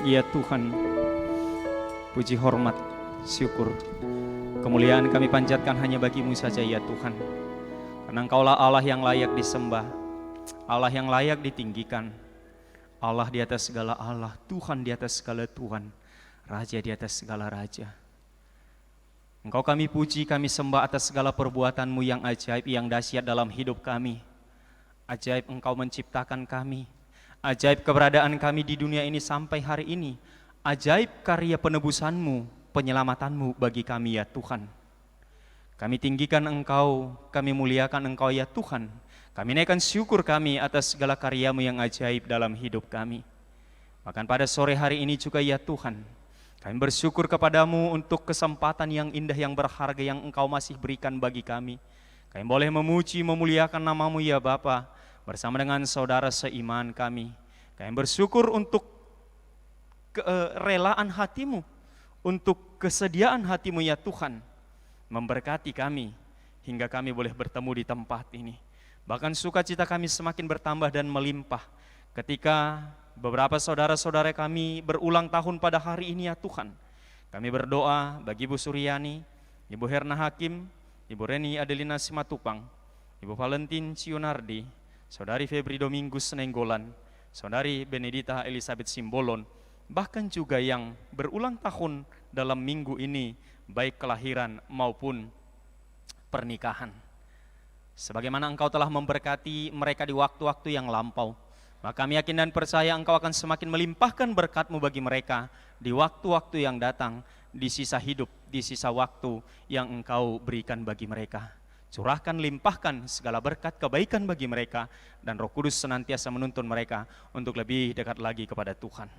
Ya Tuhan, puji hormat, syukur, kemuliaan kami panjatkan hanya bagi-Mu saja ya Tuhan. Karena Engkaulah Allah yang layak disembah, Allah yang layak ditinggikan, Allah di atas segala Allah, Tuhan di atas segala Tuhan, Raja di atas segala Raja. Engkau kami puji, kami sembah atas segala perbuatan-Mu yang ajaib, yang dahsyat dalam hidup kami. Ajaib Engkau menciptakan kami, ajaib keberadaan kami di dunia ini sampai hari ini, ajaib karya penebusan-Mu, penyelamatan-Mu bagi kami ya Tuhan. Kami tinggikan Engkau, kami muliakan Engkau ya Tuhan. Kami naikkan syukur kami atas segala karya-Mu yang ajaib dalam hidup kami. Bahkan pada sore hari ini juga ya Tuhan, kami bersyukur kepadamu untuk kesempatan yang indah, yang berharga yang Engkau masih berikan bagi kami. Kami boleh memuji, memuliakan nama-Mu ya Bapa, bersama dengan saudara seiman kami. Kami bersyukur untuk kerelaan hati-Mu, untuk kesediaan hati-Mu ya Tuhan, memberkati kami hingga kami boleh bertemu di tempat ini. Bahkan sukacita kami semakin bertambah dan melimpah ketika beberapa saudara-saudara kami berulang tahun pada hari ini ya Tuhan. Kami berdoa bagi Ibu Suryani, Ibu Herna Hakim, Ibu Reni Adelina Simatupang, Ibu Valentin Ciunardi, Saudari Febri Domingus Nenggolan, Saudari Benedita Elizabeth Simbolon, bahkan juga yang berulang tahun dalam minggu ini, baik kelahiran maupun pernikahan. Sebagaimana Engkau telah memberkati mereka di waktu-waktu yang lampau, maka kami yakin dan percaya Engkau akan semakin melimpahkan berkat-Mu bagi mereka di waktu-waktu yang datang, di sisa hidup, di sisa waktu yang Engkau berikan bagi mereka. Curahkan, limpahkan segala berkat kebaikan bagi mereka, dan Roh Kudus senantiasa menuntun mereka untuk lebih dekat lagi kepada Tuhan.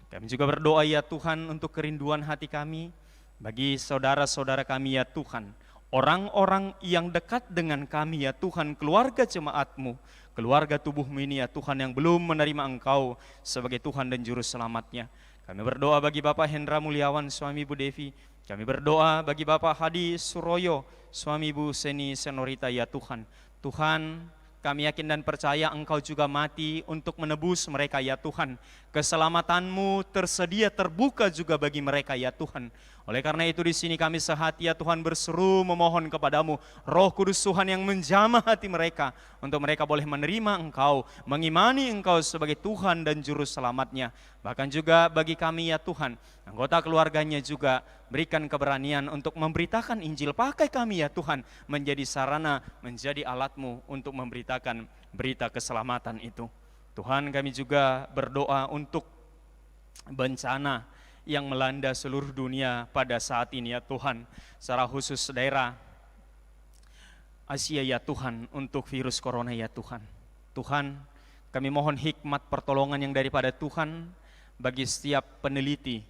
Kami juga berdoa ya Tuhan untuk kerinduan hati kami, bagi saudara-saudara kami ya Tuhan, orang-orang yang dekat dengan kami ya Tuhan, keluarga jemaat-Mu, keluarga tubuh-Mu ini ya Tuhan, yang belum menerima Engkau sebagai Tuhan dan Juru Selamatnya. Kami berdoa bagi Bapak Hendra Mulyawan, suami Ibu Devi. Kami berdoa bagi Bapak Hadi Suroyo, suami Ibu Seni Senorita ya Tuhan. Tuhan, kami yakin dan percaya Engkau juga mati untuk menebus mereka ya Tuhan. Keselamatan-Mu tersedia, terbuka juga bagi mereka ya Tuhan. Oleh karena itu di sini kami sehati ya Tuhan berseru memohon kepadamu, Roh Kudus Tuhan yang menjamah hati mereka, untuk mereka boleh menerima Engkau, mengimani Engkau sebagai Tuhan dan Juru Selamatnya. Bahkan juga bagi kami ya Tuhan, anggota keluarganya juga berikan keberanian untuk memberitakan Injil. Pakai kami ya Tuhan menjadi sarana, menjadi alat-Mu untuk memberitakan berita keselamatan itu. Tuhan, kami juga berdoa untuk bencana yang melanda seluruh dunia pada saat ini ya Tuhan, secara khusus daerah Asia ya Tuhan, untuk virus corona ya Tuhan. Tuhan, kami mohon hikmat pertolongan yang daripada Tuhan bagi setiap peneliti,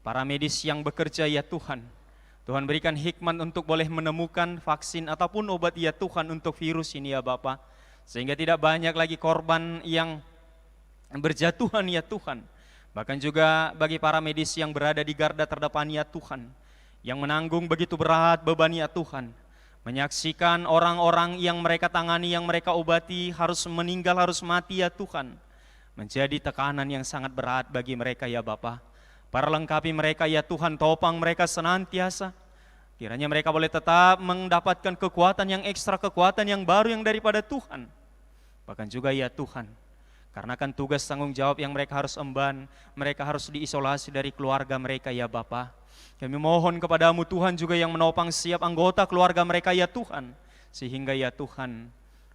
para medis yang bekerja ya Tuhan. Tuhan berikan hikmat untuk boleh menemukan vaksin ataupun obat ya Tuhan untuk virus ini ya Bapa, sehingga tidak banyak lagi korban yang berjatuhan ya Tuhan. Bahkan juga bagi para medis yang berada di garda terdepan ya Tuhan, yang menanggung begitu berat beban ya Tuhan, menyaksikan orang-orang yang mereka tangani, yang mereka obati harus meninggal, harus mati ya Tuhan, menjadi tekanan yang sangat berat bagi mereka ya Bapa. Perlengkapi mereka ya Tuhan, topang mereka senantiasa, kiranya mereka boleh tetap mendapatkan kekuatan yang ekstra, kekuatan yang baru yang daripada Tuhan. Bahkan juga ya Tuhan, karena kan tugas tanggung jawab yang mereka harus emban, mereka harus diisolasi dari keluarga mereka ya Bapa. Kami mohon kepadamu Tuhan juga yang menopang setiap anggota keluarga mereka ya Tuhan, sehingga ya Tuhan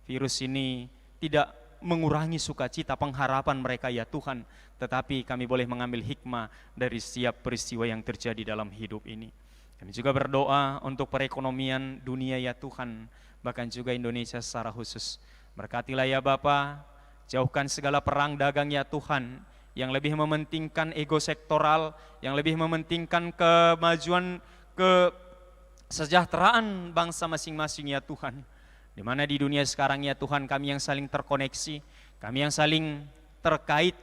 virus ini tidak mengurangi sukacita pengharapan mereka ya Tuhan, tetapi kami boleh mengambil hikmah dari setiap peristiwa yang terjadi dalam hidup ini. Kami juga berdoa untuk perekonomian dunia ya Tuhan, bahkan juga Indonesia secara khusus. Berkatilah ya Bapa, jauhkan segala perang dagang ya Tuhan, yang lebih mementingkan ego sektoral, yang lebih mementingkan kemajuan, kesejahteraan bangsa masing-masing ya Tuhan. Di mana di dunia sekarang ya Tuhan, kami yang saling terkoneksi, kami yang saling terkait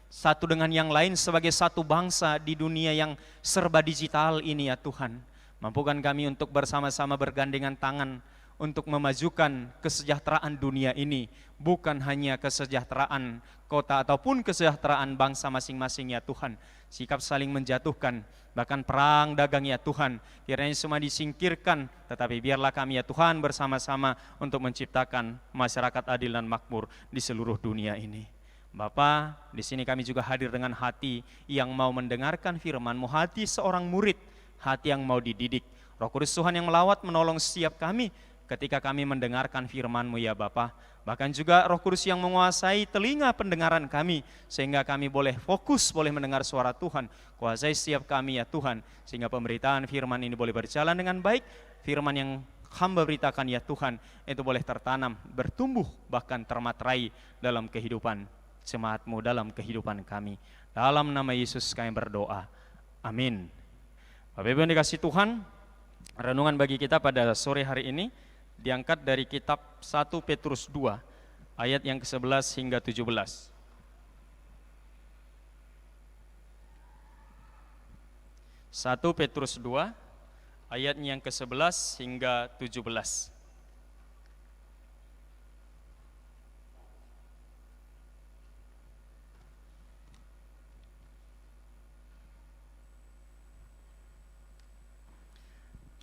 satu dengan yang lain sebagai satu bangsa di dunia yang serba digital ini ya Tuhan. Mampukan kami untuk bersama-sama bergandengan tangan untuk memajukan kesejahteraan dunia ini, bukan hanya kesejahteraan kota ataupun kesejahteraan bangsa masing-masing ya Tuhan. Sikap saling menjatuhkan, bahkan perang dagang ya Tuhan, kiranya semua disingkirkan, tetapi biarlah kami ya Tuhan bersama-sama untuk menciptakan masyarakat adil dan makmur di seluruh dunia ini. Bapa, di sini kami juga hadir dengan hati yang mau mendengarkan firman-Mu, hati seorang murid, hati yang mau dididik. Roh Kudus Tuhan yang melawat menolong setiap kami ketika kami mendengarkan firman-Mu ya Bapa. Bahkan juga Roh Kudus yang menguasai telinga pendengaran kami, sehingga kami boleh fokus, boleh mendengar suara Tuhan. Kuasai setiap kami ya Tuhan, sehingga pemberitaan firman ini boleh berjalan dengan baik. Firman yang hamba beritakan ya Tuhan, itu boleh tertanam, bertumbuh, bahkan termaterai dalam kehidupan jemaat-Mu, dalam kehidupan kami. Dalam nama Yesus kami berdoa, amin. Bapak Ibu yang dikasih Tuhan, renungan bagi kita pada sore hari ini diangkat dari kitab 1 Petrus 2 ayat yang ke-11 hingga 17. 1 Petrus 2 ayat yang ke-11 hingga 17.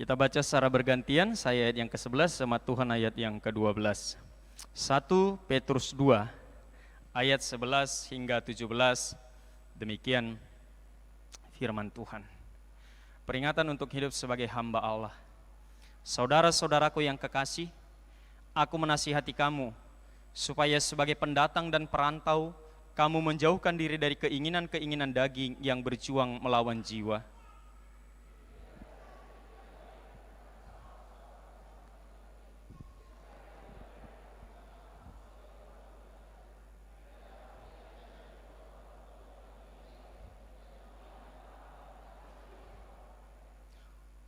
Kita baca secara bergantian, saya ayat yang ke-11 sama Tuhan ayat yang ke-12. 1 Petrus 2 ayat 11 hingga 17, demikian firman Tuhan. Peringatan untuk hidup sebagai hamba Allah. Saudara-saudaraku yang kekasih, aku menasihati kamu, supaya sebagai pendatang dan perantau, kamu menjauhkan diri dari keinginan-keinginan daging yang berjuang melawan jiwa.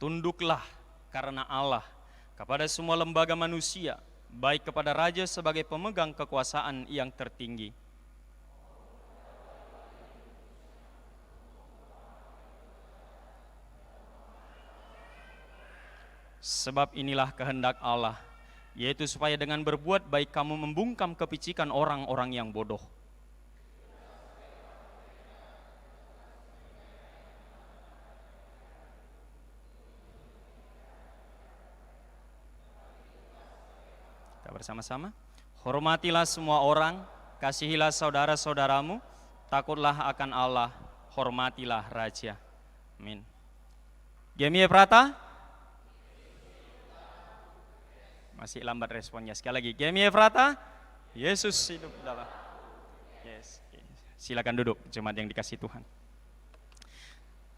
Tunduklah karena Allah kepada semua lembaga manusia, baik kepada raja sebagai pemegang kekuasaan yang tertinggi. Sebab inilah kehendak Allah, yaitu supaya dengan berbuat baik kamu membungkam kepicikan orang-orang yang bodoh. Bersama-sama, hormatilah semua orang, kasihilah saudara-saudaramu, takutlah akan Allah, hormatilah raja. Amin. Gemie Prata? Masih lambat responnya. Sekali lagi, Gemie Prata? Yesus hidup dalam. Yes. Silakan duduk, jemaat yang dikasihi Tuhan.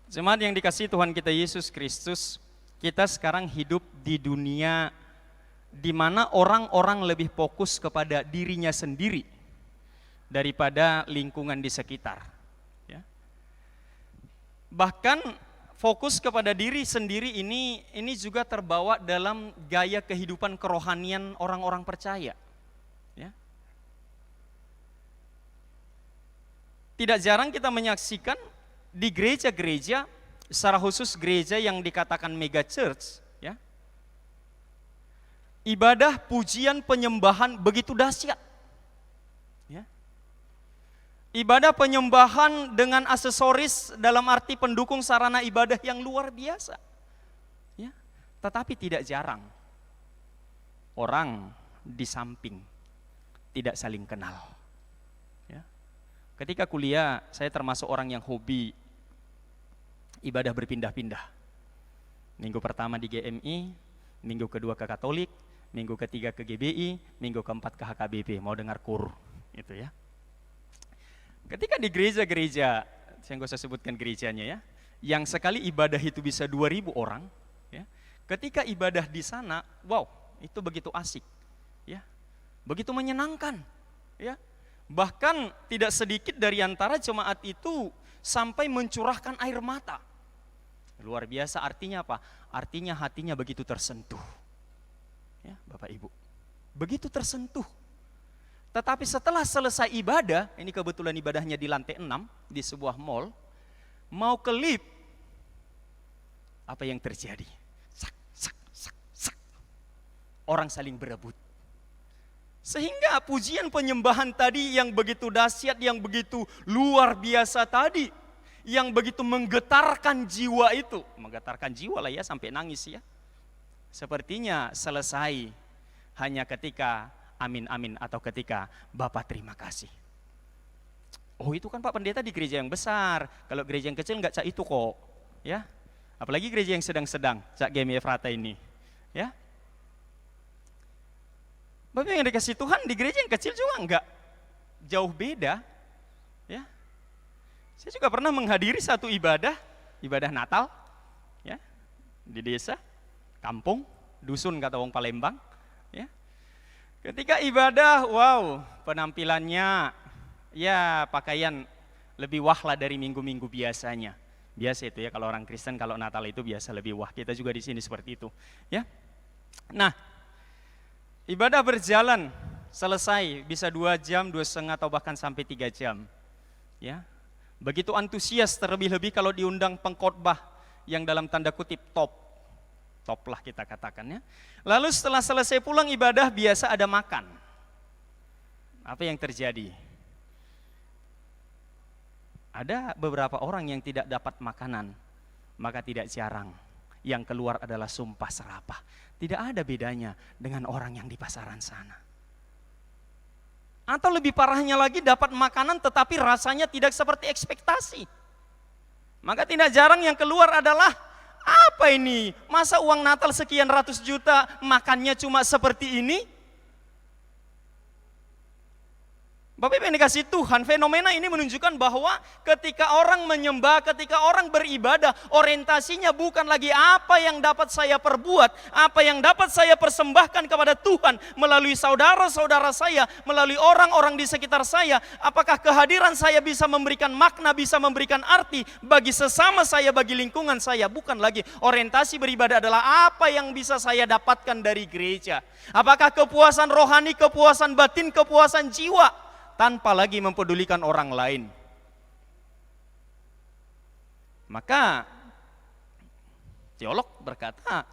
Jemaat yang dikasihi Tuhan kita Yesus Kristus, kita sekarang hidup di dunia di mana orang-orang lebih fokus kepada dirinya sendiri daripada lingkungan di sekitar. Ya. Bahkan fokus kepada diri sendiri ini juga terbawa dalam gaya kehidupan kerohanian orang-orang percaya. Ya. Tidak jarang kita menyaksikan di gereja-gereja, secara khusus gereja yang dikatakan mega church, ya, ibadah, pujian, penyembahan begitu dahsyat. Ya. Ibadah penyembahan dengan aksesoris dalam arti pendukung sarana ibadah yang luar biasa. Ya. Tetapi tidak jarang orang di samping tidak saling kenal. Ya. Ketika kuliah, saya termasuk orang yang hobi ibadah berpindah-pindah. Minggu pertama di GMI, minggu kedua ke Katolik, minggu ketiga ke GBI, minggu keempat ke HKBP, mau dengar kur, itu ya. Ketika di gereja-gereja, saya nggak usah sebutkan gerejanya ya, yang sekali ibadah itu bisa 2.000 orang, ya. Ketika ibadah di sana, wow, itu begitu asik, ya, begitu menyenangkan, ya. Bahkan tidak sedikit dari antara jemaat itu sampai mencurahkan air mata. Luar biasa, artinya apa? Artinya hatinya begitu tersentuh. Ya, Bapak Ibu, begitu tersentuh. Tetapi setelah selesai ibadah, ini kebetulan ibadahnya di lantai 6 di sebuah mall, mau ke lift, apa yang terjadi? Sak, sak, sak, sak. orang saling berebut. Sehingga pujian penyembahan tadi yang begitu dahsyat, yang begitu luar biasa tadi, yang begitu menggetarkan jiwa itu, menggetarkan jiwa lah ya sampai nangis ya. Sepertinya selesai hanya ketika amin amin atau ketika Bapak terima kasih. Oh itu kan Pak Pendeta di gereja yang besar, kalau gereja yang kecil enggak cak itu kok, ya. Apalagi gereja yang sedang-sedang, cak GMI Efrata ini, ya. Bapak yang dikasih Tuhan di gereja yang kecil juga enggak jauh beda, ya. Saya juga pernah menghadiri satu ibadah Natal, ya, di desa, kampung, dusun kata wong Palembang, ya. Ketika ibadah, wow, penampilannya, ya pakaian lebih wah lah dari minggu-minggu biasanya. Biasa itu ya kalau orang Kristen kalau Natal itu biasa lebih wah. Kita juga di sini seperti itu, ya. Nah, ibadah berjalan selesai bisa 2 jam, 2,5 atau bahkan sampai 3 jam, ya. Begitu antusias terlebih-lebih kalau diundang pengkhotbah yang dalam tanda kutip top lah kita katakan ya. Lalu setelah selesai pulang ibadah biasa ada makan. Apa yang terjadi? Ada beberapa orang yang tidak dapat makanan, maka tidak jarang yang keluar adalah sumpah serapah. Tidak ada bedanya dengan orang yang di pasaran sana. Atau lebih parahnya lagi dapat makanan tetapi rasanya tidak seperti ekspektasi. Maka tidak jarang yang keluar adalah, apa ini? Masa uang Natal sekian ratus juta makannya cuma seperti ini? Bapak Ibu yang dikasih Tuhan, fenomena ini menunjukkan bahwa ketika orang menyembah, ketika orang beribadah, orientasinya bukan lagi apa yang dapat saya perbuat, apa yang dapat saya persembahkan kepada Tuhan melalui saudara-saudara saya, melalui orang-orang di sekitar saya. Apakah kehadiran saya bisa memberikan makna, bisa memberikan arti bagi sesama saya, bagi lingkungan saya. Bukan lagi, orientasi beribadah adalah apa yang bisa saya dapatkan dari gereja. Apakah kepuasan rohani, kepuasan batin, kepuasan jiwa, tanpa lagi mempedulikan orang lain. Maka teolog berkata,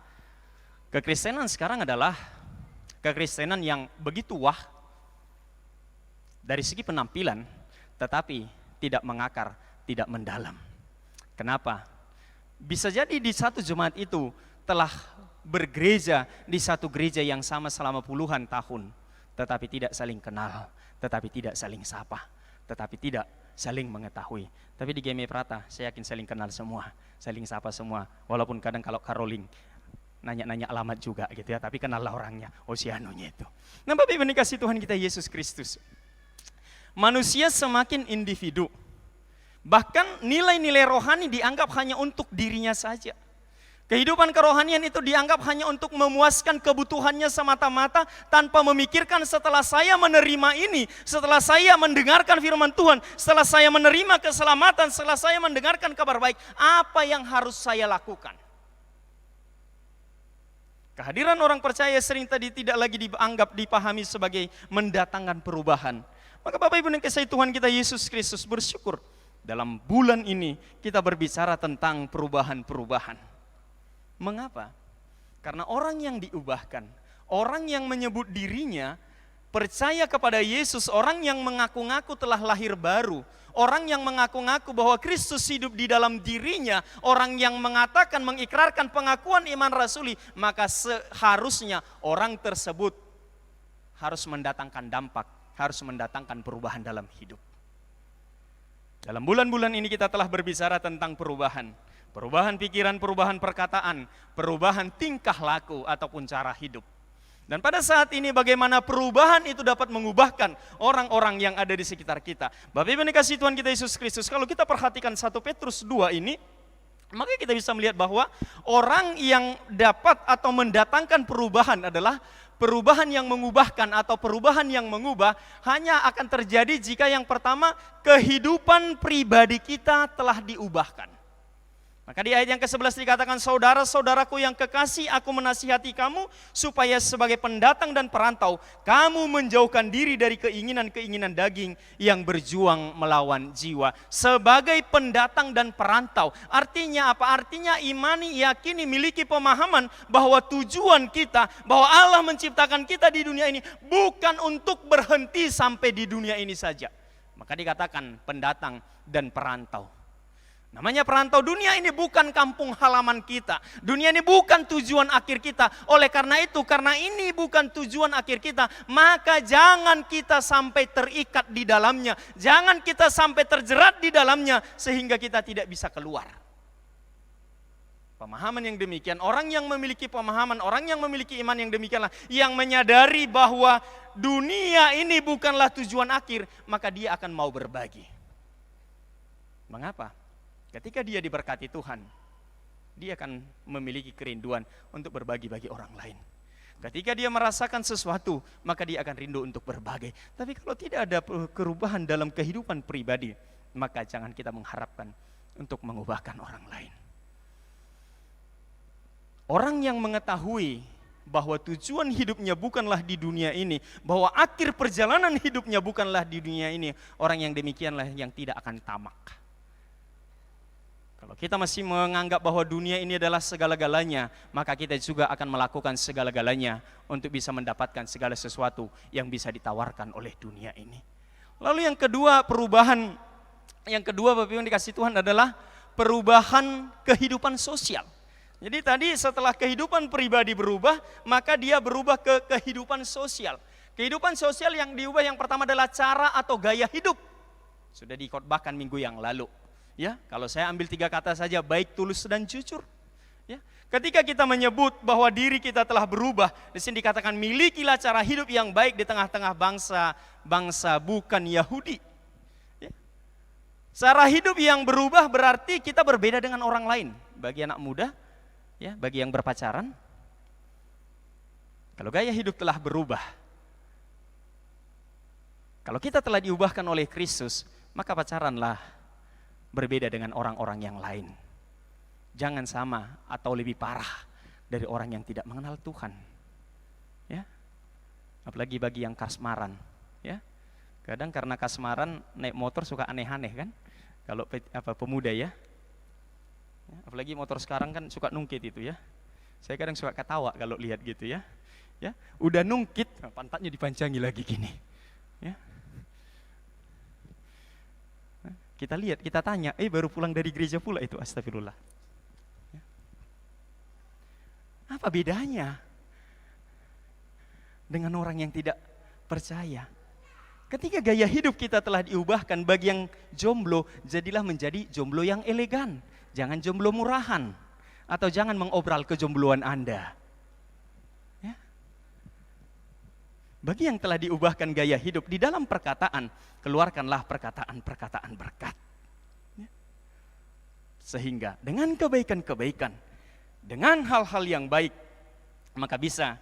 kekristenan sekarang adalah kekristenan yang begitu wah dari segi penampilan, tetapi tidak mengakar, tidak mendalam. Kenapa? Bisa jadi di satu jemaat itu telah bergereja di satu gereja yang sama selama puluhan tahun, tetapi tidak saling kenal, tetapi tidak saling sapa, tetapi tidak saling mengetahui. Tapi di GMI Efrata, saya yakin saling kenal semua, saling sapa semua. Walaupun kadang kalau caroling, nanya-nanya alamat juga gitu ya, tapi kenallah orangnya, Osianonya itu. Nah Bapak Ibu dikasih Tuhan kita Yesus Kristus. Manusia semakin individu. Bahkan nilai-nilai rohani dianggap hanya untuk dirinya saja. Kehidupan kerohanian itu dianggap hanya untuk memuaskan kebutuhannya semata-mata tanpa memikirkan setelah saya menerima ini, setelah saya mendengarkan firman Tuhan, setelah saya menerima keselamatan, setelah saya mendengarkan kabar baik, apa yang harus saya lakukan? Kehadiran orang percaya sering tadi tidak lagi dianggap, dipahami sebagai mendatangkan perubahan. Maka Bapak Ibu yang kasih Tuhan kita Yesus Kristus, bersyukur dalam bulan ini kita berbicara tentang perubahan-perubahan. Mengapa? Karena orang yang diubahkan, orang yang menyebut dirinya percaya kepada Yesus, orang yang mengaku-ngaku telah lahir baru, orang yang mengaku-ngaku bahwa Kristus hidup di dalam dirinya, orang yang mengatakan, mengikrarkan pengakuan iman rasuli, maka seharusnya orang tersebut harus mendatangkan dampak, harus mendatangkan perubahan dalam hidup. Dalam bulan-bulan ini kita telah berbicara tentang perubahan. Perubahan pikiran, perubahan perkataan, perubahan tingkah laku ataupun cara hidup. Dan pada saat ini bagaimana perubahan itu dapat mengubahkan orang-orang yang ada di sekitar kita. Bapak Ibu dikasih Tuhan kita Yesus Kristus, kalau kita perhatikan 1 Petrus 2 ini, maka kita bisa melihat bahwa orang yang dapat atau mendatangkan perubahan adalah perubahan yang mengubahkan atau perubahan yang mengubah hanya akan terjadi jika yang pertama kehidupan pribadi kita telah diubahkan. Maka di ayat yang ke-11 dikatakan, saudara-saudaraku yang kekasih, aku menasihati kamu supaya sebagai pendatang dan perantau, kamu menjauhkan diri dari keinginan-keinginan daging yang berjuang melawan jiwa. Sebagai pendatang dan perantau, artinya apa? Artinya imani, yakini, miliki pemahaman bahwa tujuan kita, bahwa Allah menciptakan kita di dunia ini bukan untuk berhenti sampai di dunia ini saja. Maka dikatakan pendatang dan perantau. Namanya perantau, dunia ini bukan kampung halaman kita. Dunia ini bukan tujuan akhir kita. Oleh karena itu, karena ini bukan tujuan akhir kita, maka jangan kita sampai terikat di dalamnya. Jangan kita sampai terjerat di dalamnya sehingga kita tidak bisa keluar. Pemahaman yang demikian, orang yang memiliki pemahaman, orang yang memiliki iman yang demikianlah, yang menyadari bahwa dunia ini bukanlah tujuan akhir, maka dia akan mau berbagi. Mengapa? Ketika dia diberkati Tuhan, dia akan memiliki kerinduan untuk berbagi bagi orang lain. Ketika dia merasakan sesuatu, maka dia akan rindu untuk berbagi. Tapi kalau tidak ada perubahan dalam kehidupan pribadi, maka jangan kita mengharapkan untuk mengubahkan orang lain. Orang yang mengetahui bahwa tujuan hidupnya bukanlah di dunia ini, bahwa akhir perjalanan hidupnya bukanlah di dunia ini, orang yang demikianlah yang tidak akan tamak. Kalau kita masih menganggap bahwa dunia ini adalah segala-galanya, maka kita juga akan melakukan segala-galanya untuk bisa mendapatkan segala sesuatu yang bisa ditawarkan oleh dunia ini. Lalu yang kedua, perubahan yang kedua Bapak Ibu yang dikasih Tuhan adalah perubahan kehidupan sosial. Jadi tadi setelah kehidupan pribadi berubah, maka dia berubah ke kehidupan sosial. Kehidupan sosial yang diubah yang pertama adalah cara atau gaya hidup. Sudah dikhotbahkan minggu yang lalu. Ya, kalau saya ambil 3 kata saja, baik, tulus, dan jujur. Ya, ketika kita menyebut bahwa diri kita telah berubah, di sini dikatakan milikilah cara hidup yang baik di tengah-tengah bangsa bukan Yahudi. Ya. Cara hidup yang berubah berarti kita berbeda dengan orang lain. Bagi anak muda, ya, bagi yang berpacaran, kalau gaya hidup telah berubah, kalau kita telah diubahkan oleh Kristus, maka pacaranlah berbeda dengan orang-orang yang lain. Jangan sama atau lebih parah dari orang yang tidak mengenal Tuhan. Ya. Apalagi bagi yang kasmaran, ya. Kadang karena kasmaran naik motor suka aneh-aneh kan? Kalau pemuda ya. Apalagi motor sekarang kan suka nungkit itu ya. Saya kadang suka ketawa kalau lihat gitu ya. Ya, udah nungkit, pantatnya dipanjangi lagi gini. Ya. Kita lihat, kita tanya, baru pulang dari gereja pula itu, astagfirullah. Apa bedanya dengan orang yang tidak percaya? Ketika gaya hidup kita telah diubahkan, bagi yang jomblo, jadilah menjadi jomblo yang elegan. Jangan jomblo murahan, atau jangan mengobral kejombloan Anda. Ya. Bagi yang telah diubahkan gaya hidup, di dalam perkataan, keluarkanlah perkataan-perkataan berkat. Ya. Sehingga dengan kebaikan-kebaikan, dengan hal-hal yang baik, maka bisa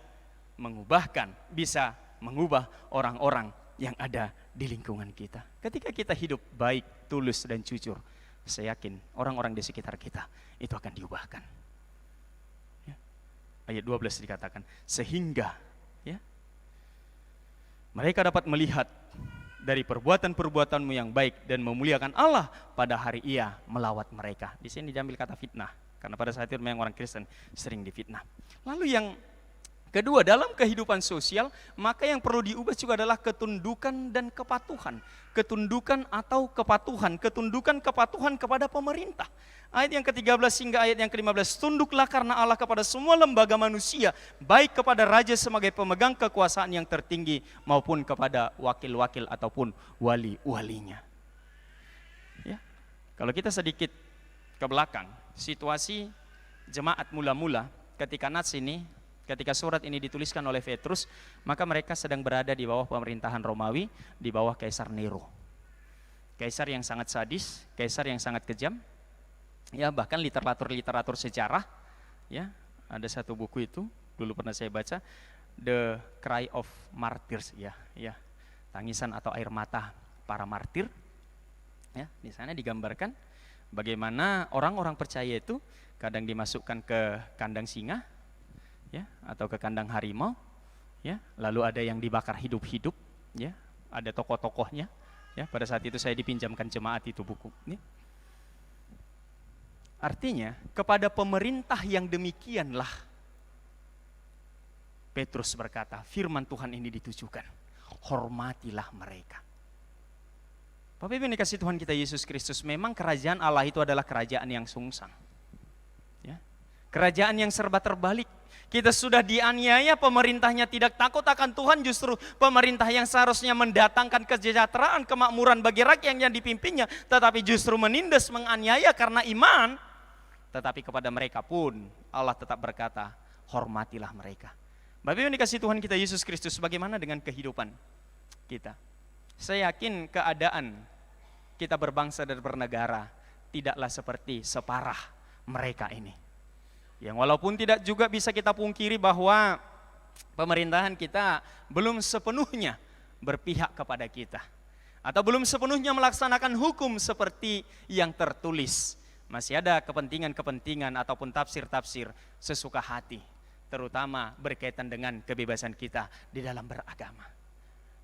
mengubah orang-orang yang ada di lingkungan kita. Ketika kita hidup baik, tulus, dan jujur, saya yakin orang-orang di sekitar kita itu akan diubahkan. Ya. Ayat 12 dikatakan, sehingga ya, mereka dapat melihat dari perbuatan-perbuatanmu yang baik dan memuliakan Allah pada hari Ia melawat mereka. Di sini diambil kata fitnah, karena pada saat itu memang orang Kristen sering difitnah. Lalu yang kedua, dalam kehidupan sosial, maka yang perlu diubah juga adalah ketundukan dan kepatuhan. Ketundukan atau kepatuhan, kepatuhan kepada pemerintah. Ayat yang ke-13 hingga ayat yang ke-15, tunduklah karena Allah kepada semua lembaga manusia, baik kepada raja sebagai pemegang kekuasaan yang tertinggi, maupun kepada wakil-wakil ataupun wali-walinya. Ya. Kalau kita sedikit ke belakang, situasi jemaat mula-mula ketika surat ini dituliskan oleh Petrus, maka mereka sedang berada di bawah pemerintahan Romawi, di bawah Kaisar Nero. Kaisar yang sangat sadis, kaisar yang sangat kejam. Ya, bahkan literatur sejarah, ya, ada satu buku itu dulu pernah saya baca, The Cry of Martyrs, ya, tangisan atau air mata para martir. Ya, di sana digambarkan Bagaimana orang-orang percaya itu kadang dimasukkan ke kandang singa, ya, atau ke kandang harimau, ya, lalu ada yang dibakar hidup-hidup, ya, ada tokoh-tokohnya, ya. Pada saat itu saya dipinjamkan jemaat itu buku, ya. Artinya kepada pemerintah yang demikianlah Petrus berkata, firman Tuhan ini ditujukan, hormatilah mereka. Bapak Ibu yang dikasihi Tuhan kita Yesus Kristus, memang kerajaan Allah itu adalah kerajaan yang sungsang, ya. Kerajaan yang serba terbalik. Kita sudah dianiaya, pemerintahnya tidak takut akan Tuhan, justru pemerintah yang seharusnya mendatangkan kesejahteraan, kemakmuran bagi rakyat yang dipimpinnya, tetapi justru menindas, menganiaya karena iman. Tetapi kepada mereka pun Allah tetap berkata, hormatilah mereka. Bapak Ibu yang dikasihi Tuhan kita Yesus Kristus, bagaimana dengan kehidupan kita? Saya yakin keadaan kita berbangsa dan bernegara tidaklah seperti separah mereka ini. Yang walaupun tidak juga bisa kita pungkiri bahwa pemerintahan kita belum sepenuhnya berpihak kepada kita, atau belum sepenuhnya melaksanakan hukum seperti yang tertulis. Masih ada kepentingan-kepentingan ataupun tafsir-tafsir sesuka hati, terutama berkaitan dengan kebebasan kita di dalam beragama.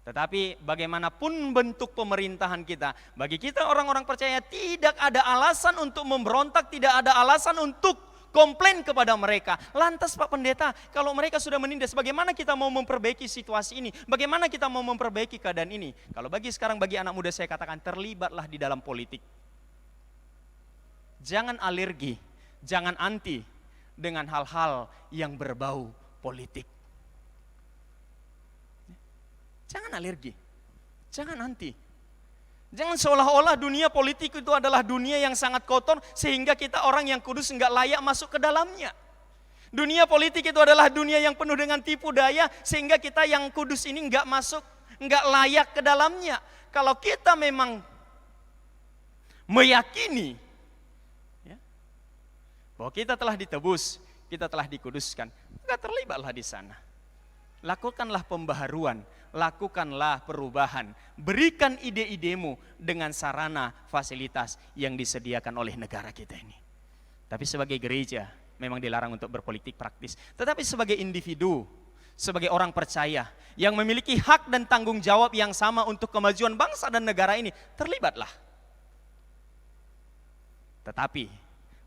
Tetapi bagaimanapun bentuk pemerintahan kita, bagi kita orang-orang percaya tidak ada alasan untuk memberontak, tidak ada alasan untuk komplain kepada mereka. Lantas Pak Pendeta, kalau mereka sudah menindas, bagaimana kita mau memperbaiki situasi ini? Bagaimana kita mau memperbaiki keadaan ini? Kalau bagi sekarang, bagi anak muda saya katakan, terlibatlah di dalam politik. Jangan alergi, jangan anti dengan hal-hal yang berbau politik. Jangan alergi, jangan anti. Jangan seolah-olah dunia politik itu adalah dunia yang sangat kotor sehingga kita orang yang kudus enggak layak masuk ke dalamnya. Dunia politik itu adalah dunia yang penuh dengan tipu daya sehingga kita yang kudus ini enggak masuk, enggak layak ke dalamnya. Kalau kita memang meyakini ya, bahwa kita telah ditebus, kita telah dikuduskan, maka terlibatlah di sana. Lakukanlah pembaharuan, lakukanlah perubahan, berikan ide-idemu dengan sarana fasilitas yang disediakan oleh negara kita ini. Tapi sebagai gereja memang dilarang untuk berpolitik praktis, tetapi sebagai individu, sebagai orang percaya yang memiliki hak dan tanggung jawab yang sama untuk kemajuan bangsa dan negara ini, terlibatlah. Tetapi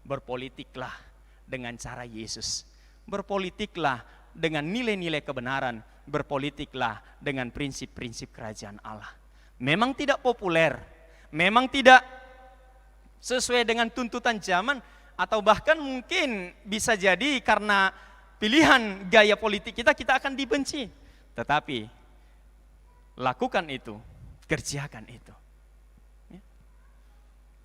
berpolitiklah dengan cara Yesus, berpolitiklah dengan nilai-nilai kebenaran, berpolitiklah dengan prinsip-prinsip kerajaan Allah. Memang tidak populer, memang tidak sesuai dengan tuntutan zaman, atau bahkan mungkin bisa jadi karena pilihan gaya politik kita akan dibenci. Tetapi lakukan itu, kerjakan itu.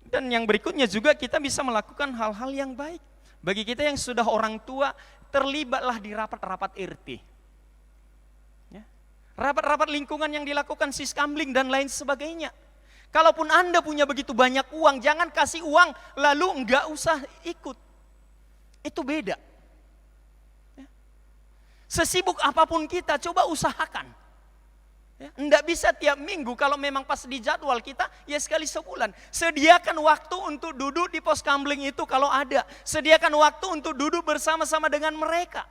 Dan yang berikutnya juga kita bisa melakukan hal-hal yang baik. Bagi kita yang sudah orang tua, terlibatlah di rapat-rapat RT. Ya. Rapat-rapat lingkungan yang dilakukan Siskamling dan lain sebagainya. Kalaupun Anda punya begitu banyak uang, jangan kasih uang lalu enggak usah ikut. Itu beda. Ya. Sesibuk apapun kita, coba usahakan. Ya, enggak bisa tiap minggu, kalau memang pas di jadwal kita, ya sekali sebulan. Sediakan waktu untuk duduk di pos kamling itu kalau ada. Sediakan waktu untuk duduk bersama-sama dengan mereka.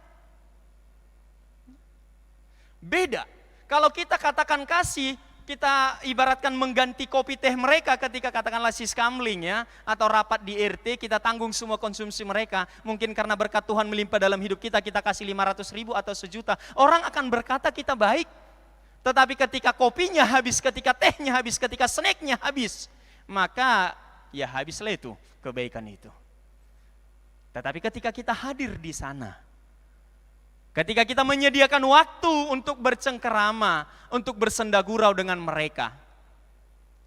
Beda, kalau kita katakan kasih, kita ibaratkan mengganti kopi teh mereka ketika katakanlah Siskamling ya, atau rapat di RT, kita tanggung semua konsumsi mereka. Mungkin karena berkat Tuhan melimpah dalam hidup kita, kita kasih 500.000 atau 1 juta. Orang akan berkata kita baik. Tetapi ketika kopinya habis, ketika tehnya habis, ketika snacknya habis, maka ya habislah itu kebaikan itu. Tetapi ketika kita hadir di sana, ketika kita menyediakan waktu untuk bercengkerama, untuk bersenda gurau dengan mereka,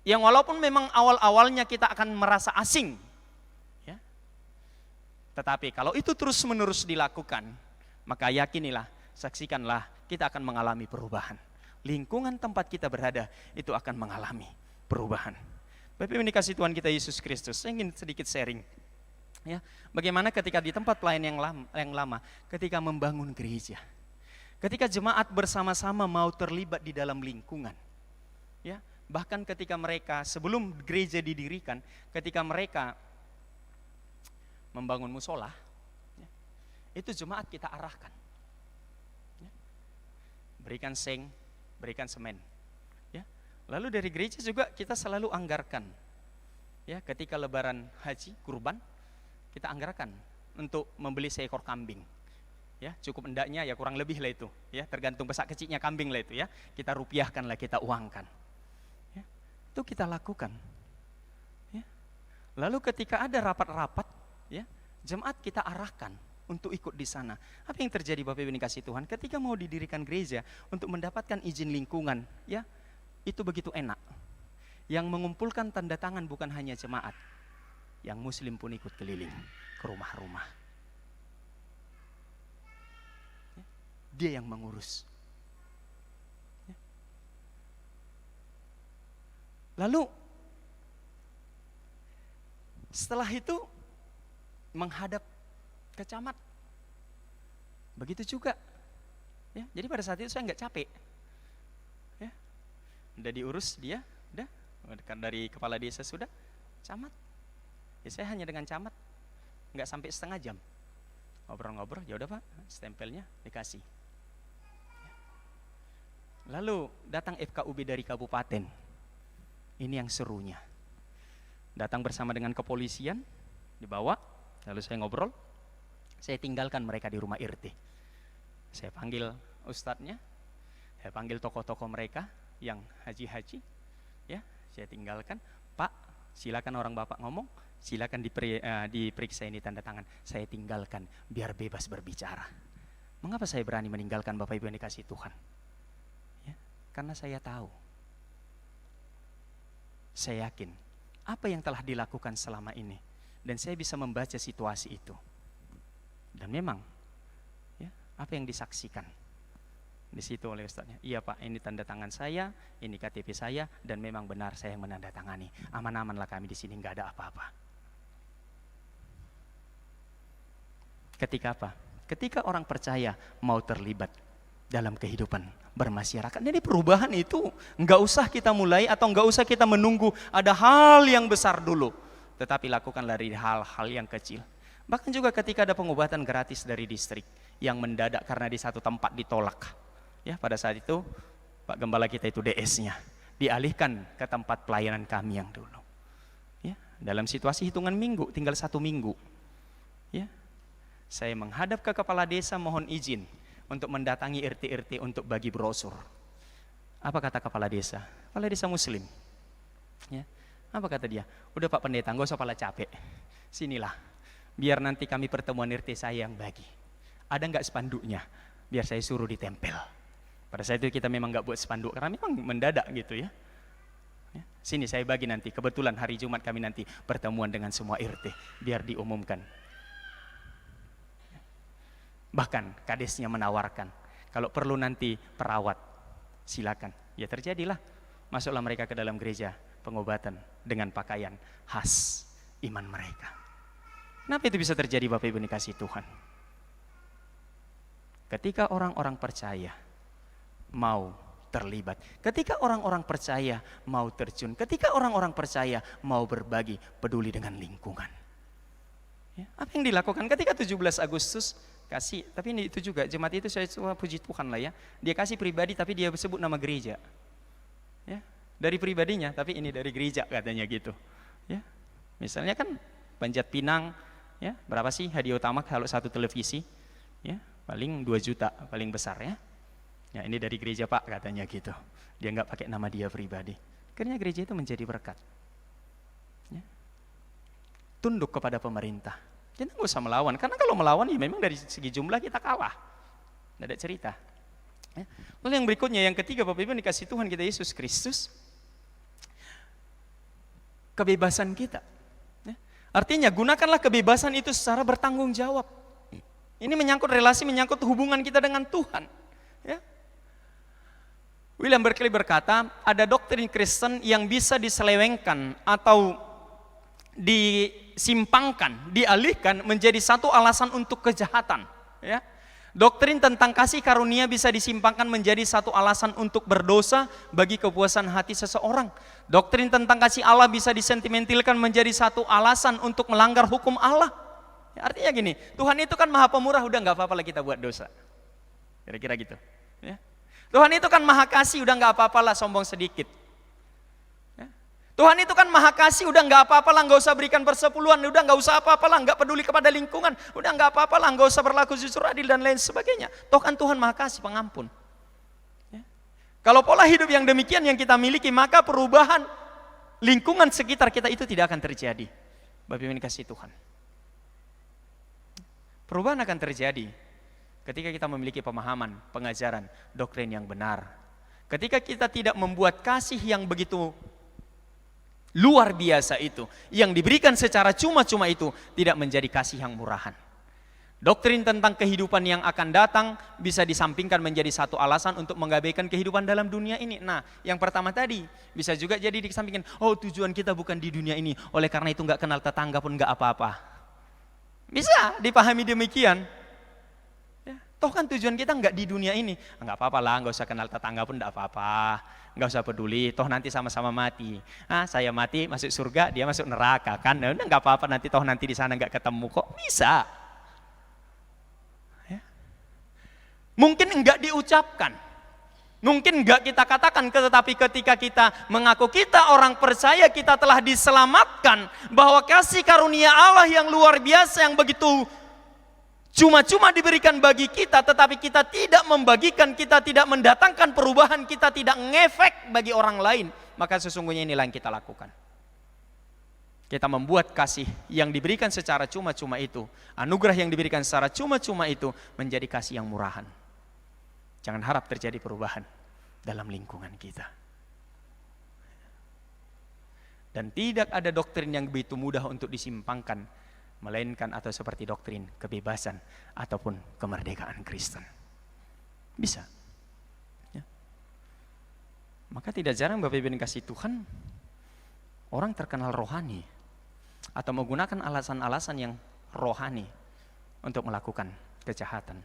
yang walaupun memang awal-awalnya kita akan merasa asing, ya, tetapi kalau itu terus-menerus dilakukan, maka yakinilah, saksikanlah, kita akan mengalami perubahan. Lingkungan tempat kita berada itu akan mengalami perubahan. Bapak Ibu yang dikasihi Tuhan kita Yesus Kristus, saya ingin sedikit sharing. Ya, bagaimana ketika di tempat pelayan yang lama, ketika membangun gereja, ketika jemaat bersama-sama mau terlibat di dalam lingkungan, ya, bahkan ketika mereka sebelum gereja didirikan, ketika mereka membangun musola, ya, itu jemaat kita arahkan. Ya. Berikan seng, berikan semen. Ya. Lalu dari gereja juga kita selalu anggarkan. Ya, ketika lebaran haji, kurban, kita anggarkan untuk membeli seekor kambing. Ya, cukup endaknya ya kurang lebih lah itu, ya, tergantung besar kecilnya kambing lah itu ya. Kita rupiahkan lah, kita uangkan. Ya, itu kita lakukan. Ya. Lalu ketika ada rapat-rapat, ya, jemaat kita arahkan untuk ikut di sana. Apa yang terjadi Bapak Ibu yang dikasihi Tuhan? Ketika mau didirikan gereja untuk mendapatkan izin lingkungan, ya, itu begitu enak. Yang mengumpulkan tanda tangan bukan hanya jemaat, yang muslim pun ikut keliling ke rumah-rumah. Dia yang mengurus. Lalu setelah itu menghadap ke camat. Begitu juga. Ya, jadi pada saat itu saya nggak capek. Ya, udah diurus dia, udah dari kepala desa sudah, camat. Ya, saya hanya dengan camat nggak sampai setengah jam. Ngobrol-ngobrol, ya udah Pak, stempelnya dikasih. Lalu datang FKUB dari kabupaten. Ini yang serunya. Datang bersama dengan kepolisian, dibawa, lalu saya ngobrol. Saya tinggalkan mereka di rumah RT. Saya panggil ustadznya, saya panggil tokoh-tokoh mereka yang haji-haji. Ya, saya tinggalkan. Pak, silakan orang Bapak ngomong, silakan diperiksa ini tanda tangan. Saya tinggalkan biar bebas berbicara. Mengapa saya berani meninggalkan Bapak Ibu yang dikasihi Tuhan? Karena saya tahu, saya yakin apa yang telah dilakukan selama ini, dan saya bisa membaca situasi itu. Dan memang, ya, apa yang disaksikan di situ oleh ustadznya, iya Pak, ini tanda tangan saya, ini KTP saya, dan memang benar saya yang menandatangani. Aman-amanlah kami di sini, nggak ada apa-apa. Ketika apa? Ketika orang percaya mau terlibat dalam kehidupan bermasyarakat. Jadi perubahan itu nggak usah kita mulai atau nggak usah kita menunggu ada hal yang besar dulu, tetapi lakukanlah dari hal-hal yang kecil. Bahkan juga ketika ada pengobatan gratis dari distrik yang mendadak karena di satu tempat ditolak, ya, pada saat itu Pak Gembala kita itu DS-nya dialihkan ke tempat pelayanan kami yang dulu. Ya, dalam situasi hitungan minggu, tinggal 1 minggu, ya, saya menghadap ke kepala desa mohon izin untuk mendatangi RT-RT untuk bagi brosur. Apa kata kepala desa? Kepala desa muslim. Ya. Apa kata dia? Udah Pak Pendeta, gak usah pala capek. Sinilah, biar nanti kami pertemuan RT saya yang bagi. Ada nggak spanduknya? Biar saya suruh ditempel. Pada saat itu kita memang nggak buat spanduk, karena memang mendadak gitu ya. Ya. Sini saya bagi nanti, kebetulan hari Jumat kami nanti pertemuan dengan semua RT, biar diumumkan. Bahkan kadesnya menawarkan, kalau perlu nanti perawat, silakan. Ya terjadilah, masuklah mereka ke dalam gereja pengobatan dengan pakaian khas iman mereka. Kenapa itu bisa terjadi Bapak Ibu dikasihi Tuhan? Ketika orang-orang percaya mau terlibat, ketika orang-orang percaya mau terjun, ketika orang-orang percaya mau berbagi, peduli dengan lingkungan. Ya, apa yang dilakukan ketika 17 Agustus kasih, tapi ini itu juga jemaat itu saya puji Tuhan lah ya, dia kasih pribadi tapi dia sebut nama gereja, ya, dari pribadinya tapi ini dari gereja katanya gitu, ya. Misalnya kan Panjat Pinang, ya, berapa sih hadiah utama kalau satu televisi, ya, paling 2 juta paling besar ya, ya ini dari gereja Pak katanya gitu, dia nggak pakai nama dia pribadi, akhirnya gereja itu menjadi berkat, ya. Tunduk kepada pemerintah. Kita nggak usah melawan, karena kalau melawan ya memang dari segi jumlah kita kalah, nggak ada cerita. Ya. Lalu yang berikutnya, yang ketiga Bapak Ibu dikasih Tuhan kita Yesus Kristus, kebebasan kita. Ya. Artinya gunakanlah kebebasan itu secara bertanggung jawab. Ini menyangkut relasi, menyangkut hubungan kita dengan Tuhan. Ya. William Barclay berkata, ada doktrin Kristen yang bisa diselewengkan atau disimpangkan, dialihkan menjadi satu alasan untuk kejahatan. Ya. Doktrin tentang kasih karunia bisa disimpangkan menjadi satu alasan untuk berdosa bagi kepuasan hati seseorang. Doktrin tentang kasih Allah bisa disentimentalkan menjadi satu alasan untuk melanggar hukum Allah. Artinya gini, Tuhan itu kan maha pemurah, udah nggak apa-apa lah kita buat dosa. Kira-kira gitu. Ya. Tuhan itu kan maha kasih, udah nggak apa-apa lah sombong sedikit. Ya. Tuhan itu kan maha kasih, udah nggak apa-apa lah nggak usah berikan persepuluhan, udah nggak usah apa-apa lah nggak peduli kepada lingkungan, udah nggak apa-apa lah nggak usah berlaku jujur adil dan lain sebagainya. Toh kan Tuhan maha kasih pengampun. Ya. Kalau pola hidup yang demikian yang kita miliki, maka perubahan lingkungan sekitar kita itu tidak akan terjadi. Bapak Ibu yang dikasihi Tuhan. Perubahan akan terjadi ketika kita memiliki pemahaman, pengajaran, doktrin yang benar. Ketika kita tidak membuat kasih yang begitu luar biasa itu, yang diberikan secara cuma-cuma itu, tidak menjadi kasih yang murahan. Doktrin tentang kehidupan yang akan datang bisa disampingkan menjadi satu alasan untuk mengabaikan kehidupan dalam dunia ini. Nah, yang pertama tadi bisa juga jadi disampingkan, oh tujuan kita bukan di dunia ini, oleh karena itu nggak kenal tetangga pun nggak apa-apa. Bisa dipahami demikian. Ya, toh kan tujuan kita nggak di dunia ini. Nggak apa-apa lah, nggak usah kenal tetangga pun nggak apa-apa. Nggak usah peduli, toh nanti sama-sama mati. Saya mati masuk surga, dia masuk neraka kan. Nah, nggak apa-apa nanti, toh nanti di sana nggak ketemu kok. Bisa. Ya. Mungkin nggak diucapkan. Mungkin enggak kita katakan, tetapi ketika kita mengaku kita orang percaya, kita telah diselamatkan, bahwa kasih karunia Allah yang luar biasa, yang begitu cuma-cuma diberikan bagi kita, tetapi kita tidak membagikan, kita tidak mendatangkan perubahan, kita tidak ngefek bagi orang lain, maka sesungguhnya inilah yang kita lakukan. Kita membuat kasih yang diberikan secara cuma-cuma itu, anugerah yang diberikan secara cuma-cuma itu, menjadi kasih yang murahan. Jangan harap terjadi perubahan dalam lingkungan kita. Dan tidak ada doktrin yang begitu mudah untuk disimpangkan, melainkan atau seperti doktrin kebebasan ataupun kemerdekaan Kristen. Bisa. Ya. Maka tidak jarang Bapak Ibu yang kasih Tuhan, orang terkenal rohani atau menggunakan alasan-alasan yang rohani untuk melakukan kejahatan,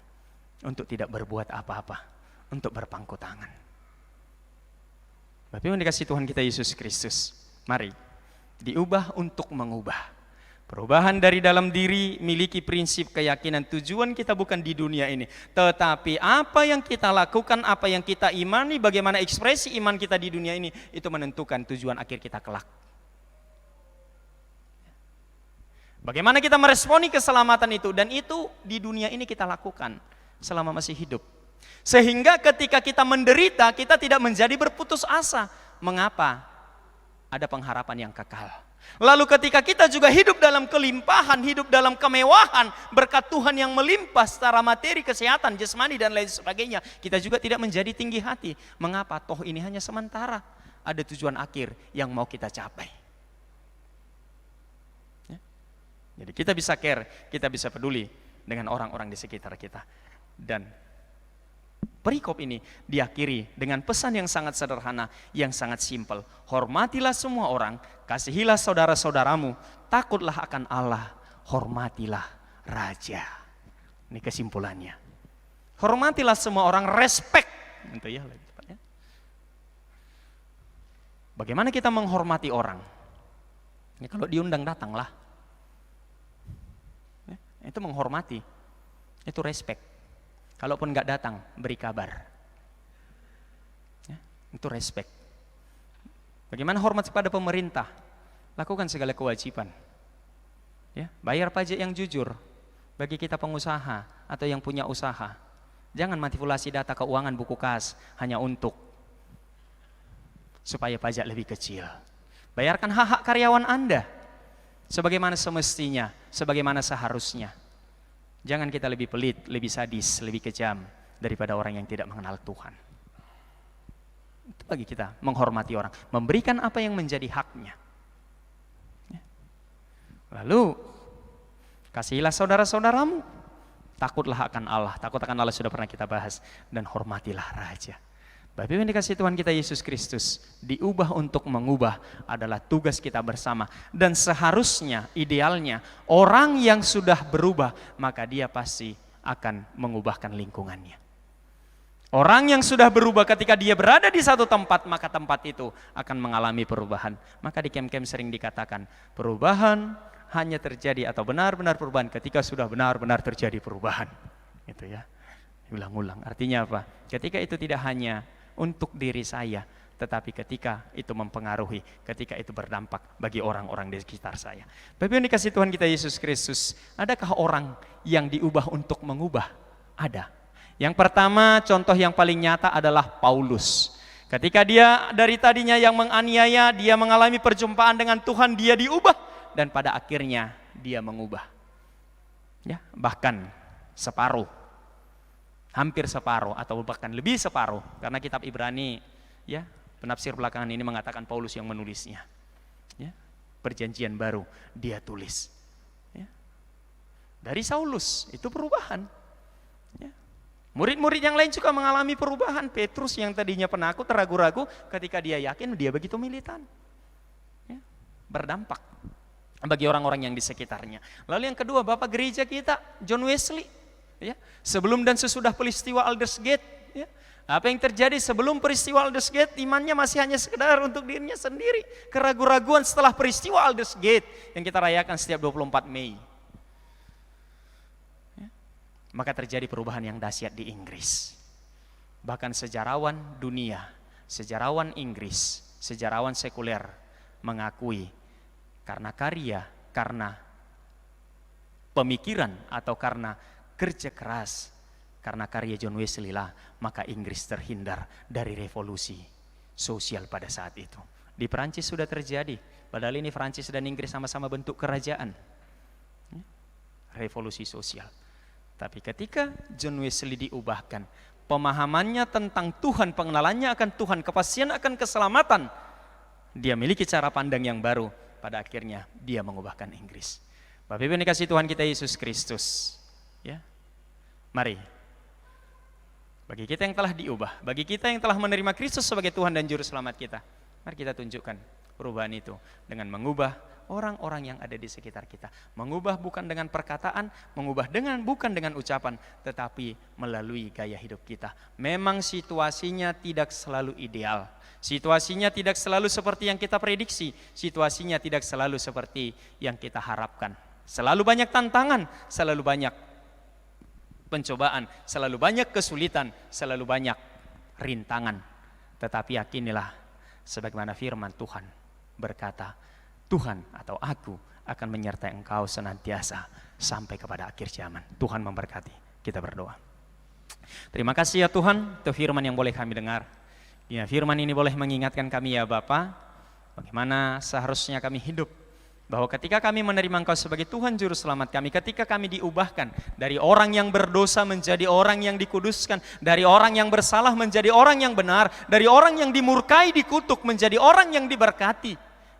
untuk tidak berbuat apa-apa, untuk berpangku tangan. Bapak Ibu yang dikasihi Tuhan kita Yesus Kristus, mari diubah untuk mengubah. Perubahan dari dalam diri, miliki prinsip keyakinan tujuan kita bukan di dunia ini, tetapi apa yang kita lakukan, apa yang kita imani, bagaimana ekspresi iman kita di dunia ini, itu menentukan tujuan akhir kita kelak. Bagaimana kita meresponi keselamatan itu, dan itu di dunia ini kita lakukan selama masih hidup. Sehingga ketika kita menderita, kita tidak menjadi berputus asa. Mengapa? Ada pengharapan yang kekal. Lalu ketika kita juga hidup dalam kelimpahan, hidup dalam kemewahan, berkat Tuhan yang melimpah secara materi, kesehatan, jasmani dan lain sebagainya, kita juga tidak menjadi tinggi hati. Mengapa? Toh ini hanya sementara. Ada tujuan akhir yang mau kita capai. Ya? Jadi kita bisa care, kita bisa peduli dengan orang-orang di sekitar kita. Dan perikop ini diakhiri dengan pesan yang sangat sederhana, yang sangat simpel. Hormatilah semua orang, kasihilah saudara-saudaramu, takutlah akan Allah, hormatilah Raja. Ini kesimpulannya. Hormatilah semua orang, respect. Gitu ya, lebih tepatnya. Bagaimana kita menghormati orang? Ini kalau diundang datanglah. Ya, itu menghormati, itu respect. Kalaupun nggak datang, beri kabar. Ya, itu respect. Bagaimana hormat kepada pemerintah? Lakukan segala kewajiban. Ya, bayar pajak yang jujur bagi kita pengusaha atau yang punya usaha. Jangan manipulasi data keuangan buku kas hanya untuk supaya pajak lebih kecil. Bayarkan hak-hak karyawan Anda sebagaimana semestinya, sebagaimana seharusnya. Jangan kita lebih pelit, lebih sadis, lebih kejam daripada orang yang tidak mengenal Tuhan. Itu bagi kita menghormati orang, memberikan apa yang menjadi haknya. Lalu kasihilah saudara-saudaramu, takutlah akan Allah. Takut akan Allah sudah pernah kita bahas, dan hormatilah Raja. Bapak Ibu yang dikasihi Tuhan kita Yesus Kristus, diubah untuk mengubah adalah tugas kita bersama. Dan seharusnya, idealnya, orang yang sudah berubah, maka dia pasti akan mengubahkan lingkungannya. Orang yang sudah berubah ketika dia berada di satu tempat, maka tempat itu akan mengalami perubahan. Maka di camp-camp sering dikatakan, perubahan hanya terjadi atau benar-benar perubahan ketika sudah benar-benar terjadi perubahan. Gitu ya. Ulang-ulang. Artinya apa? Ketika itu tidak hanya untuk diri saya, tetapi ketika itu mempengaruhi, ketika itu berdampak bagi orang-orang di sekitar saya. Bapak yang dikasihi Tuhan kita Yesus Kristus, adakah orang yang diubah untuk mengubah? Ada. Yang pertama, contoh yang paling nyata adalah Paulus. Ketika dia dari tadinya yang menganiaya, dia mengalami perjumpaan dengan Tuhan, dia diubah dan pada akhirnya dia mengubah. Ya, bahkan separuh, hampir separuh atau bahkan lebih separuh, karena kitab Ibrani, ya, penafsir belakangan ini mengatakan Paulus yang menulisnya. Ya, perjanjian baru dia tulis. Ya. Dari Saulus itu perubahan. Ya. Murid-murid yang lain juga mengalami perubahan. Petrus yang tadinya penakut, ragu-ragu, ketika dia yakin, dia begitu militan. Ya, berdampak bagi orang-orang yang di sekitarnya. Lalu yang kedua, Bapak gereja kita, John Wesley. Ya, sebelum dan sesudah peristiwa Aldersgate. Ya, apa yang terjadi sebelum peristiwa Aldersgate, imannya masih hanya sekedar untuk dirinya sendiri. Keraguan-raguan setelah peristiwa Aldersgate yang kita rayakan setiap 24 Mei. Maka terjadi perubahan yang dahsyat di Inggris. Bahkan sejarawan dunia, sejarawan Inggris, sejarawan sekuler mengakui karena karya, karena pemikiran atau karena kerja keras, karena karya John Wesley lah, maka Inggris terhindar dari revolusi sosial pada saat itu. Di Perancis sudah terjadi, padahal ini Perancis dan Inggris sama-sama bentuk kerajaan. Revolusi sosial. Tapi ketika John Wesley diubahkan, pemahamannya tentang Tuhan, pengenalannya akan Tuhan, kepastian akan keselamatan, dia miliki cara pandang yang baru, pada akhirnya dia mengubahkan Inggris. Bapak Ibu yang dikasihi Tuhan kita Yesus Kristus, ya, mari, bagi kita yang telah diubah, bagi kita yang telah menerima Kristus sebagai Tuhan dan Juru Selamat kita, mari kita tunjukkan perubahan itu dengan mengubah orang-orang yang ada di sekitar kita. Mengubah bukan dengan perkataan, mengubah bukan dengan ucapan, tetapi melalui gaya hidup kita. Memang situasinya tidak selalu ideal. Situasinya tidak selalu seperti yang kita prediksi. Situasinya tidak selalu seperti yang kita harapkan. Selalu banyak tantangan, selalu banyak pencobaan, selalu banyak kesulitan, selalu banyak rintangan. Tetapi yakinilah, sebagaimana firman Tuhan berkata, Tuhan atau aku akan menyertai engkau senantiasa sampai kepada akhir zaman. Tuhan memberkati. Kita berdoa. Terima kasih ya Tuhan, untuk firman yang boleh kami dengar. Ya, firman ini boleh mengingatkan kami ya Bapa, bagaimana seharusnya kami hidup. Bahwa ketika kami menerima Engkau sebagai Tuhan Juru Selamat kami, ketika kami diubahkan dari orang yang berdosa menjadi orang yang dikuduskan, dari orang yang bersalah menjadi orang yang benar, dari orang yang dimurkai, dikutuk menjadi orang yang diberkati,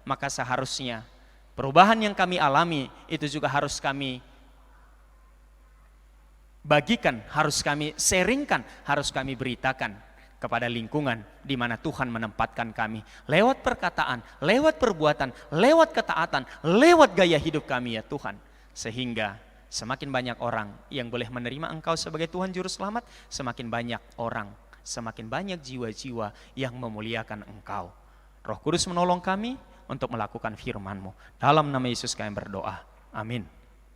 maka seharusnya perubahan yang kami alami itu juga harus kami bagikan, harus kami sharingkan, harus kami beritakan kepada lingkungan di mana Tuhan menempatkan kami. Lewat perkataan, lewat perbuatan, lewat ketaatan, lewat gaya hidup kami ya Tuhan. Sehingga semakin banyak orang yang boleh menerima Engkau sebagai Tuhan Juru Selamat, semakin banyak orang, semakin banyak jiwa-jiwa yang memuliakan Engkau. Roh Kudus menolong kami untuk melakukan firman-Mu. Dalam nama Yesus kami berdoa. Amin.